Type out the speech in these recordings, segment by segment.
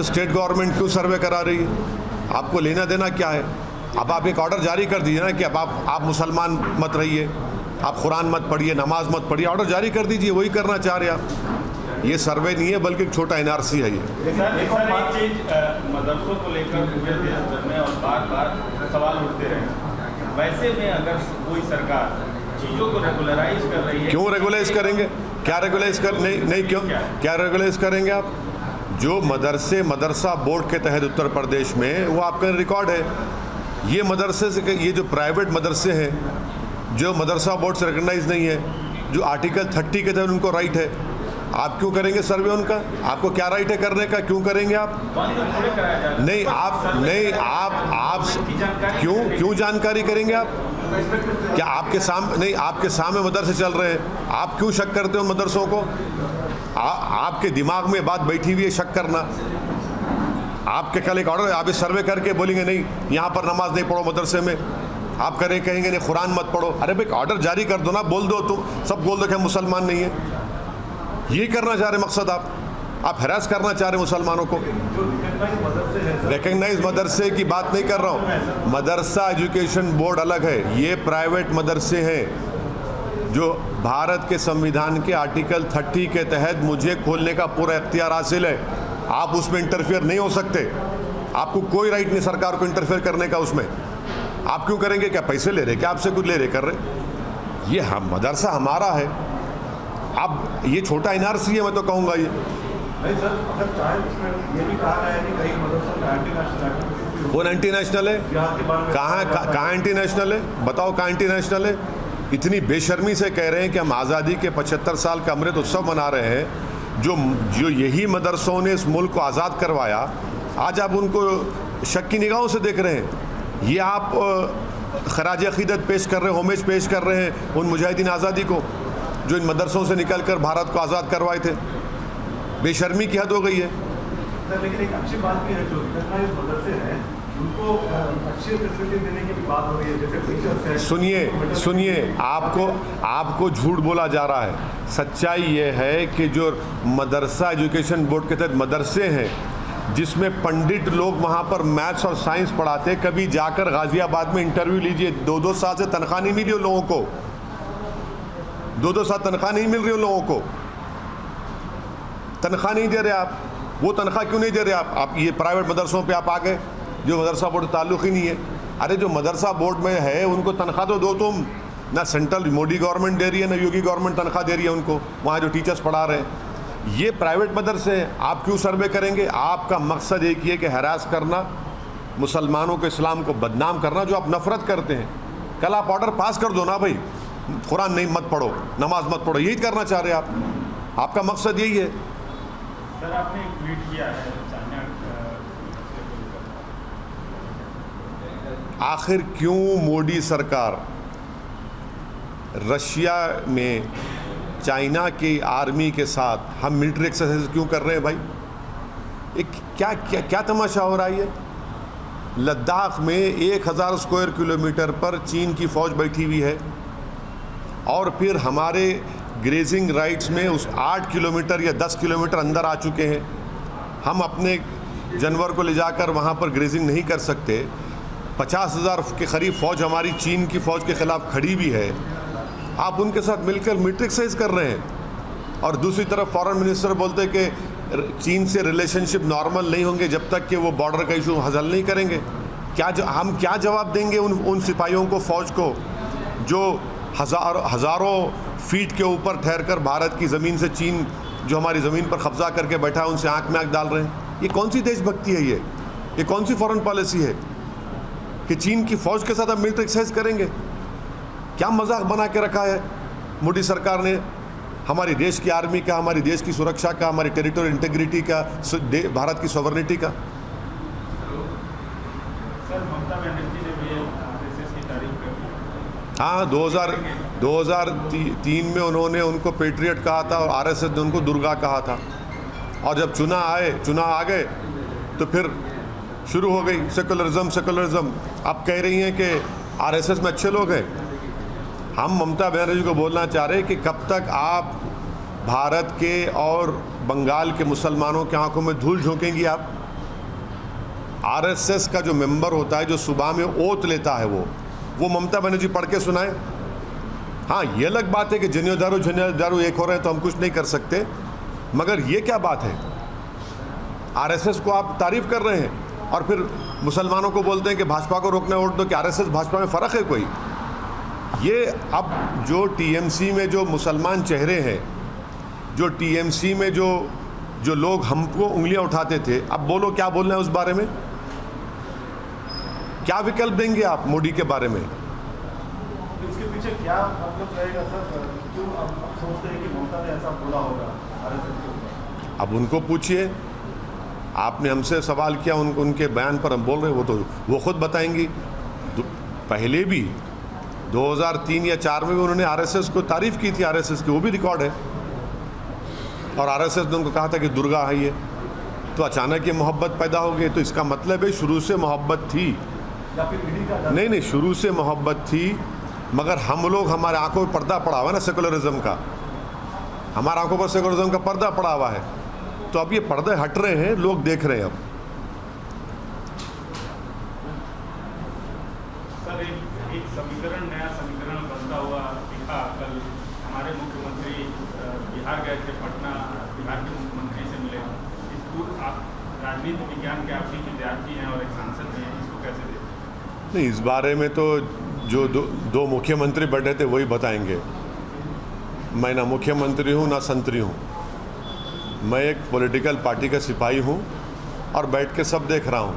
तो state government क्यों सर्वे करा रही है? आपको लेना देना क्या है? अब आप एक ऑर्डर जारी कर दीजिए ना कि अब आप मुसलमान मत रहिए, आप कुरान मत पढ़िए, नमाज मत पढ़िए, ऑर्डर जारी कर दीजिए। वही करना चाह रहे आप। ये सर्वे नहीं है बल्कि एक छोटा NRC है ये। एक चीज मदरसों को लेकर पूरे देश में और बार सवाल उठते रहे, वैसे में अगर कोई सरकार चीज़ों को रेगुलराइज कर रही है, क्यों रेगुलाइज करेंगे? क्या रेगुलाइज कर नहीं क्यों क्या रेगुलाइज करेंगे आप? जो मदरसा बोर्ड के तहत उत्तर प्रदेश में वो आपका रिकॉर्ड है। ये मदरसे से, ये जो प्राइवेट मदरसे हैं जो मदरसा बोर्ड से रिकगनाइज नहीं है, जो आर्टिकल 30 के तहत उनको राइट है, आप क्यों करेंगे सर्वे उनका? आपको क्या राइट है करने का? क्यों करेंगे आप? नहीं आप क्यों जानकारी करेंगे आप? क्या आपके सामने मदरसे चल रहे हैं, आप क्यों शक करते हो मदरसों को? आपके दिमाग में बात बैठी हुई है शक करना। आपके कल एक ऑर्डर, आप इस सर्वे करके बोलेंगे नहीं यहाँ पर नमाज नहीं पढ़ो मदरसे में, आप कहेंगे नहीं कुरान मत पढ़ो। अरे भाई ऑर्डर जारी कर दो ना, बोल दो, तुम सब बोल दो कि मुसलमान नहीं है। यही करना चाह रहे मकसद आप हैरास करना चाह रहे मुसलमानों को। रिकग्नाइज मदरसे की बात नहीं कर रहा हूँ, मदरसा एजुकेशन बोर्ड अलग है। ये प्राइवेट मदरसे हैं जो भारत के संविधान के आर्टिकल 30 के तहत मुझे खोलने का पूरा इख्तियार हासिल है। आप उसमें इंटरफेयर नहीं हो सकते, आपको कोई राइट नहीं सरकार को इंटरफेयर करने का उसमें। आप क्यों करेंगे? क्या पैसे ले रहे, क्या आपसे कुछ ले रहे कर रहे? ये हम मदरसा हमारा है। अब ये छोटा NRC है, मैं तो कहूँगा ये नहीं सर। अगर चाहे इसमें ये भी कहा गया है कि कई मदरसा एंटी नेशनल है। कौन एंटी नेशनल है? कहाँ एंटी नेशनल है? बताओ कहाँ एंटी नेशनल है? इतनी बेशर्मी से कह रहे हैं कि हम आज़ादी के 75 साल का अमृत उत्सव मना रहे हैं। जो यही मदरसों ने इस मुल्क को आज़ाद करवाया, आज आप उनको शक की निगाहों से देख रहे हैं। ये आप खराज अक़ीदत पेश कर रहे हैं, होमेज पेश कर रहे हैं उन मुजाहिदीन आज़ादी को जो इन मदरसों से निकल कर भारत को आज़ाद करवाए थे। बेशर्मी की हद हो गई है। लेकिन एक अच्छी बात भी है, जो मदरसे हैं उनको अच्छी फैसिलिटी देने की बात हो रही है, जैसे सुनिए आपको झूठ बोला जा रहा है। सच्चाई ये है कि जो मदरसा एजुकेशन बोर्ड के तहत मदरसे हैं जिसमें पंडित लोग वहाँ पर मैथ्स और साइंस पढ़ाते, कभी जाकर गाज़ियाबाद में इंटरव्यू लीजिए, 2-2 साल से तनख्वाह नहीं मिली उन लोगों को, 2-2 साल तनख्वाह नहीं मिल रही उन लोगों को, तनख्वाह नहीं दे रहे आप। वो तनख्वाह क्यों नहीं दे रहे आप ये प्राइवेट मदरसों पे आप आ गए जो मदरसा बोर्ड से ताल्लुक़ ही नहीं है। अरे जो मदरसा बोर्ड में है उनको तनख्वाह तो दो तुम। ना सेंट्रल मोदी गवर्नमेंट दे रही है, ना योगी गवर्नमेंट तनख्वाह दे रही है उनको, वहाँ जो टीचर्स पढ़ा रहे हैं। ये प्राइवेट मदरसे हैं, आप क्यों सर्वे करेंगे? आपका मकसद एक ही है कि हरास करना, मुसलमानों को, इस्लाम को बदनाम करना, जो आप नफ़रत करते हैं। कल आप ऑर्डर पास कर दो ना भाई, कुरान नहीं मत पढ़ो, नमाज मत पढ़ो, यही करना चाह रहे आप। आपका मकसद यही है। सर आपने एक ट्वीट किया है, आखिर क्यों मोदी सरकार रशिया में चाइना की आर्मी के साथ हम मिलिट्री एक्सरसाइज क्यों कर रहे हैं भाई? एक क्या तमाशा हो रहा है? लद्दाख में 1000 स्क्वायर किलोमीटर पर चीन की फ़ौज बैठी हुई है और फिर हमारे ग्रेजिंग राइट्स में उस 8 किलोमीटर या 10 किलोमीटर अंदर आ चुके हैं। हम अपने जानवर को ले जाकर वहाँ पर ग्रेजिंग नहीं कर सकते। 50,000 के करीब फ़ौज हमारी चीन की फ़ौज के ख़िलाफ़ खड़ी भी है। आप उनके साथ मिलकर मिलिट्री एक्सरसाइज कर रहे हैं और दूसरी तरफ फॉरेन मिनिस्टर बोलते हैं कि चीन से रिलेशनशिप नॉर्मल नहीं होंगे जब तक कि वो बॉर्डर का इशू हल नहीं करेंगे। हम क्या जवाब देंगे उन सिपाहियों को, फ़ौज को, जो हज़ारों फीट के ऊपर ठहर कर भारत की ज़मीन से चीन जो हमारी ज़मीन पर कब्ज़ा करके बैठा है उनसे आँख में आँख डाल रहे हैं? ये कौन सी देशभक्ति है? ये कौन सी फॉरेन पॉलिसी है कि चीन की फ़ौज के साथ आप मिलिट्री एक्सरसाइज करेंगे? क्या मजाक बना के रखा है मोदी सरकार ने हमारे देश की आर्मी का, हमारी देश की सुरक्षा का, हमारी टेरिटोरियल इंटीग्रिटी का, भारत की सॉवरेनिटी का। सर ममता बनर्जी ने भी आरएसएस की तारीफ की। हाँ, 2003 में उन्होंने उनको पेट्रियट कहा था और आरएसएस ने उनको दुर्गा कहा था। और जब चुनाव आ गए तो फिर शुरू हो गई सेकुलरिज्म। अब कह रही हैं कि आरएसएस में अच्छे लोग हैं। हम ममता बनर्जी को बोलना चाह रहे हैं कि कब तक आप भारत के और बंगाल के मुसलमानों की आंखों में धूल झोंकेंगी आप? आरएसएस का जो मेंबर होता है, जो सुबह में ओथ लेता है, वो ममता बनर्जी पढ़ के सुनाए। हाँ, ये अलग बात है कि जनियादारू एक हो रहे हैं तो हम कुछ नहीं कर सकते, मगर ये क्या बात है? आरएसएस को आप तारीफ कर रहे हैं और फिर मुसलमानों को बोलते हैं कि भाजपा को रोकना वोट दो। कि आरएसएस भाजपा में फ़र्क है कोई? ये अब जो टीएमसी में जो मुसलमान चेहरे हैं, जो टीएमसी में जो लोग हमको उंगलियां उठाते थे, अब बोलो क्या बोल रहे हैं उस बारे में? क्या विकल्प देंगे आप मोदी के बारे में? इसके पीछे क्या मतलब रहेगा सर? क्यों आप सोचते हैं कि ममता ने ऐसा बोला होगा आरएसएस के ऊपर? अब उनको पूछिए। आपने हमसे सवाल किया, उनके बयान पर हम बोल रहे हैं, वो खुद बताएंगी। पहले भी 2003 या 4 में भी उन्होंने आरएसएस को तारीफ की थी, आरएसएस की, वो भी रिकॉर्ड है। और आरएसएस ने उनको कहा था कि दुर्गा है ये। तो अचानक ये मोहब्बत पैदा हो गई, तो इसका मतलब है शुरू से मोहब्बत थी। या फिर ईडी का नहीं, शुरू से मोहब्बत थी, मगर हम लोग, हमारे आंखों पर पर्दा पड़ा हुआ है ना सेकुलरिज्म का, हमारे आंखों पर सेकुलरिज्म का पर्दा पड़ा हुआ है। तो अब ये पर्दे हट रहे हैं, लोग देख रहे हैं अब। सर, एक समीकरण, नया समीकरण बनता हुआ दिखा। कल हमारे मुख्यमंत्री बिहार गए थे, पटना, बिहार के मुख्यमंत्री से मिले। इसको आप राजनीति विज्ञान के आप भी विद्यार्थी हैं और एक सांसद भी हैं, इसको कैसे देखते हैं? नहीं, इस बारे में तो जो दो मुख्यमंत्री बैठे थे वही बताएंगे। मैं ना मुख्यमंत्री हूँ ना संतरी हूँ, मैं एक पॉलिटिकल पार्टी का सिपाही हूँ और बैठ के सब देख रहा हूँ।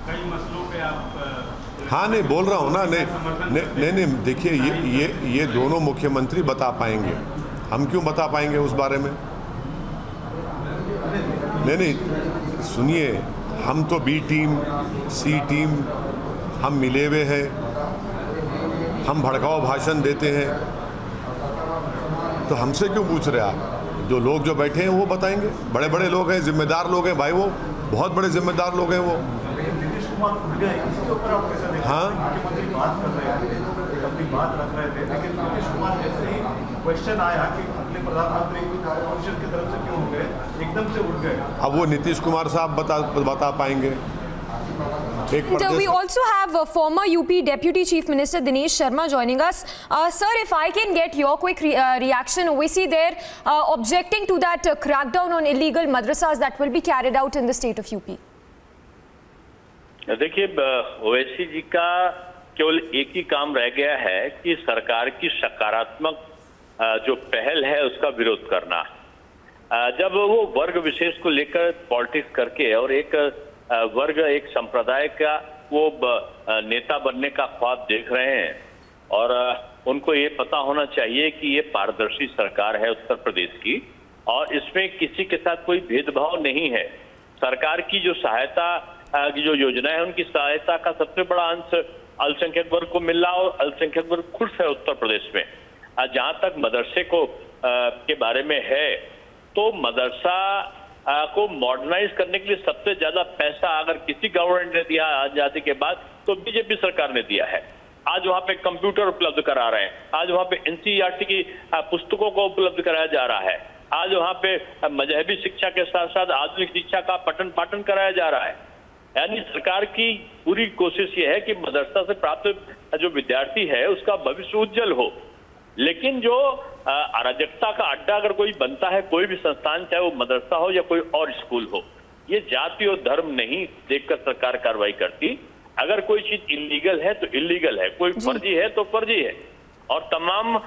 कई मसलों पे आप हाँ, नहीं बोल रहा हूँ ना, नहीं, देखिए ये दोनों मुख्यमंत्री बता पाएंगे, हम क्यों बता पाएंगे उस बारे में? नहीं, सुनिए, हम तो बी टीम, सी टीम, हम मिले हुए हैं, हम भड़काऊ भाषण देते हैं, तो हमसे क्यों पूछ रहे आप? जो लोग जो बैठे हैं वो बताएंगे। बड़े बड़े लोग हैं, जिम्मेदार लोग हैं भाई, वो बहुत बड़े जिम्मेदार लोग हैं वो। नीतीश कुमार उठ गए, इसके ऊपर आप कैसा देखते हैं? हाँ, मुख्यमंत्री बात कर रहे थे, अपनी बात रख रहे थे, लेकिन नीतीश कुमार जैसे ही क्वेश्चन आया कि अगले प्रधानमंत्री कमीशन की तरफ से क्यों हो गए, एकदम से उठ गए। अब वो नीतीश कुमार साहब बता पाएंगे। We also have former UP Deputy Chief Minister Dinesh Sharma joining us. Sir, if I can get your quick reaction, we see there objecting to that crackdown on illegal madrasas that will be carried out in the state of UP. देखिए, ओवैसी जी का केवल एक ही काम रह गया है कि सरकार की सकारात्मक जो पहल है उसका विरोध करना। जब वो वर्ग विशेष को लेकर पॉलिटिक्स करके और एक वर्ग, एक संप्रदाय का वो नेता बनने का ख्वाब देख रहे हैं, और उनको ये पता होना चाहिए कि ये पारदर्शी सरकार है उत्तर प्रदेश की, और इसमें किसी के साथ कोई भेदभाव नहीं है। सरकार की जो सहायता की जो योजना है, उनकी सहायता का सबसे बड़ा अंश अल्पसंख्यक वर्ग को मिल रहा, और अल्पसंख्यक वर्ग खुश है उत्तर प्रदेश में। जहां तक मदरसे को के बारे में है, तो मदरसा को मॉडर्नाइज करने के लिए सबसे ज्यादा पैसा अगर किसी गवर्नमेंट ने दिया आजादी के बाद, तो बीजेपी सरकार ने दिया है। आज वहां पे कंप्यूटर उपलब्ध करा रहे हैं, आज वहां पे एनसीईआरटी की पुस्तकों को उपलब्ध कराया जा रहा है, आज वहां पे मजहबी शिक्षा के साथ साथ आधुनिक शिक्षा का पठन पाठन कराया जा रहा है। यानी सरकार की पूरी कोशिश ये है कि मदरसा से प्राप्त जो विद्यार्थी है उसका भविष्य उज्जवल हो। लेकिन जो अराजकता का अड्डा अगर कोई बनता है, कोई भी संस्थान, चाहे वो मदरसा हो या कोई और स्कूल हो, ये जाति और धर्म नहीं देखकर सरकार कार्रवाई करती। अगर कोई चीज इलीगल है तो इलीगल है, कोई फर्जी है तो फर्जी है। और तमाम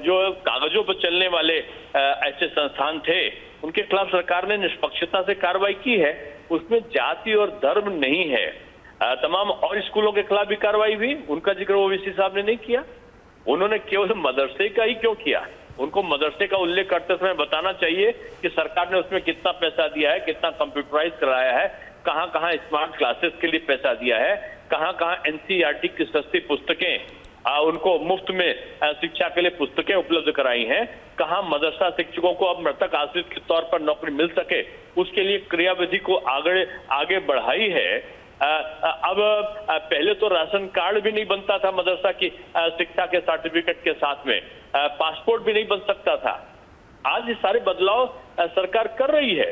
जो कागजों पर चलने वाले ऐसे संस्थान थे, उनके खिलाफ सरकार ने निष्पक्षता से कार्रवाई की है, उसमें जाति और धर्म नहीं है। तमाम और स्कूलों के खिलाफ भी कार्रवाई हुई, उनका जिक्र ओवैसी साहब ने नहीं किया। उन्होंने केवल मदरसे का ही क्यों किया? उनको मदरसे का उल्लेख करते समय बताना चाहिए कि सरकार ने उसमें कितना पैसा दिया है, कितना कंप्यूटराइज कराया है, कहां कहां स्मार्ट क्लासेस के लिए पैसा दिया है, कहां कहां एनसीईआरटी की सस्ती पुस्तकें उनको मुफ्त में शिक्षा के लिए पुस्तकें उपलब्ध कराई हैं, कहां मदरसा शिक्षकों को अब मृतक आश्रित के तौर पर नौकरी मिल सके उसके लिए क्रियाविधि को आगे बढ़ाई है। अब पहले तो राशन कार्ड भी नहीं बनता था मदरसा की शिक्षा के सर्टिफिकेट के साथ में, पासपोर्ट भी नहीं बन सकता था। आज ये सारे बदलाव सरकार कर रही है।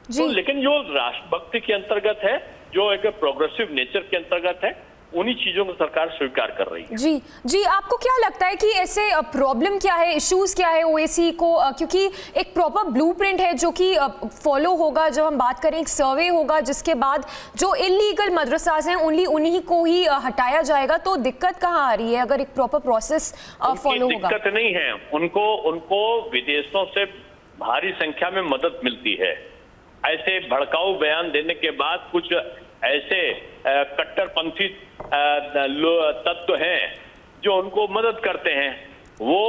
तो लेकिन जो राष्ट्रभक्ति के अंतर्गत है, जो एक प्रोग्रेसिव नेचर के अंतर्गत है, उन्हीं चीजों को सरकार स्वीकार कर रही है। जी, आपको क्या लगता है कि ऐसे प्रॉब्लम क्या है, इश्यूज क्या है ओएसी को, क्योंकि एक प्रॉपर ब्लूप्रिंट है जो कि फॉलो होगा, जब हम बात करें एक सर्वे होगा जिसके बाद जो इलीगल मदरसास हैं ओनली उन्हीं को ही हटाया जाएगा, तो दिक्कत कहाँ आ रही है अगर एक प्रॉपर प्रोसेस फॉलो होगा? दिक्कत नहीं है, उनको विदेशों से भारी संख्या में मदद मिलती है। ऐसे भड़काऊ बयान देने के बाद कुछ ऐसे कट्टरपंथी तत्व हैं जो उनको मदद करते हैं। वो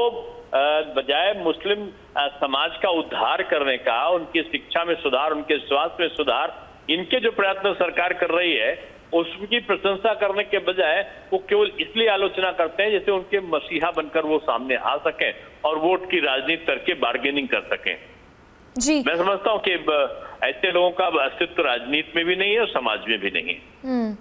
बजाय मुस्लिम समाज का उद्धार करने का, उनकी शिक्षा में सुधार, उनके स्वास्थ्य में सुधार, इनके जो प्रयत्न सरकार कर रही है उसकी प्रशंसा करने के बजाय वो केवल इसलिए आलोचना करते हैं जैसे उनके मसीहा बनकर वो सामने आ सकें और वोट की राजनीति करके बार्गेनिंग कर सकें। जी, मैं समझता हूँ कि ऐसे लोगों का अस्तित्व राजनीति में भी नहीं है और समाज में भी नहीं है।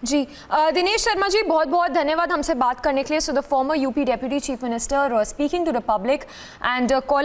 जी, दिनेश शर्मा जी, बहुत बहुत धन्यवाद हमसे बात करने के लिए। So the former UP deputy chief minister speaking to the public and calling